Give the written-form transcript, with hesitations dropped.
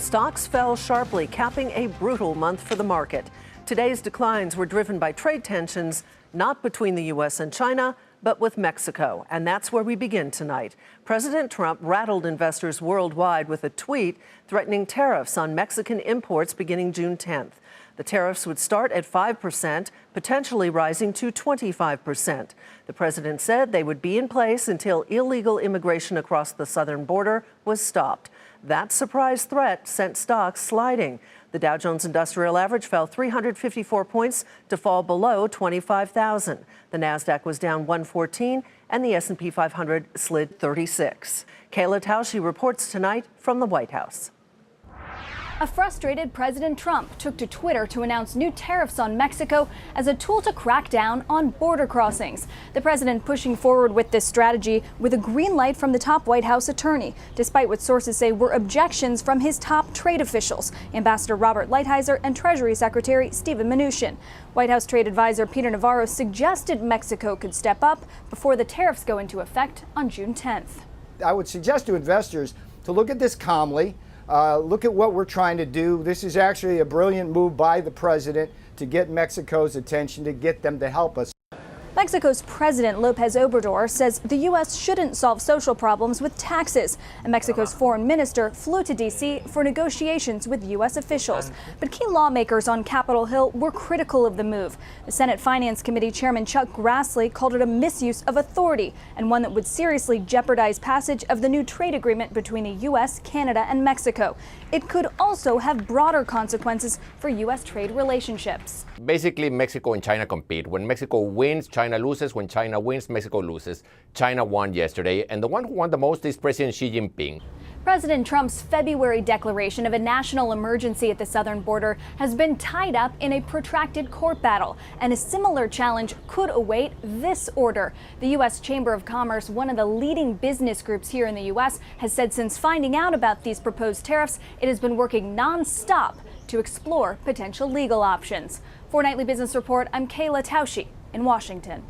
Stocks fell sharply, capping a brutal month for the market. Today's declines were driven by trade tensions, not between the U.S. and China, but with Mexico. And that's where we begin tonight. President Trump rattled investors worldwide with a tweet threatening tariffs on Mexican imports beginning June 10th. The tariffs would start at 5%, potentially rising to 25%. The president said they would be in place until illegal immigration across the southern border was stopped. That surprise threat sent stocks sliding. The Dow Jones Industrial Average fell 354 points to fall below 25,000. The Nasdaq was down 114, and the S&P 500 slid 36. Kayla Tausche reports tonight from the White House. A frustrated President Trump took to Twitter to announce new tariffs on Mexico as a tool to crack down on border crossings. The president pushing forward with this strategy with a green light from the top White House attorney, despite what sources say were objections from his top trade officials, Ambassador Robert Lighthizer and Treasury Secretary Steven Mnuchin. White House trade advisor Peter Navarro suggested Mexico could step up before the tariffs go into effect on June 10th. I would suggest to investors to look at this calmly. Look at what we're trying to do. This is actually a brilliant move by the president to get Mexico's attention, to get them to help us. Mexico's President López Obrador says the U.S. shouldn't solve social problems with taxes, and Mexico's foreign minister flew to D.C. for negotiations with U.S. officials. But key lawmakers on Capitol Hill were critical of the move. The Senate Finance Committee Chairman Chuck Grassley called it a misuse of authority and one that would seriously jeopardize passage of the new trade agreement between the U.S., Canada, and Mexico. It could also have broader consequences for U.S. trade relationships. Basically, Mexico and China compete. When Mexico wins, China loses. When China wins, Mexico loses. China won yesterday, and the one who won the most is President Xi Jinping. President Trump's February declaration of a national emergency at the southern border has been tied up in a protracted court battle, and a similar challenge could await this order. The U.S. Chamber of Commerce, one of the leading business groups here in the U.S., has said since finding out about these proposed tariffs, it has been working nonstop to explore potential legal options. For Nightly Business Report, I'm Kayla Tausche in Washington.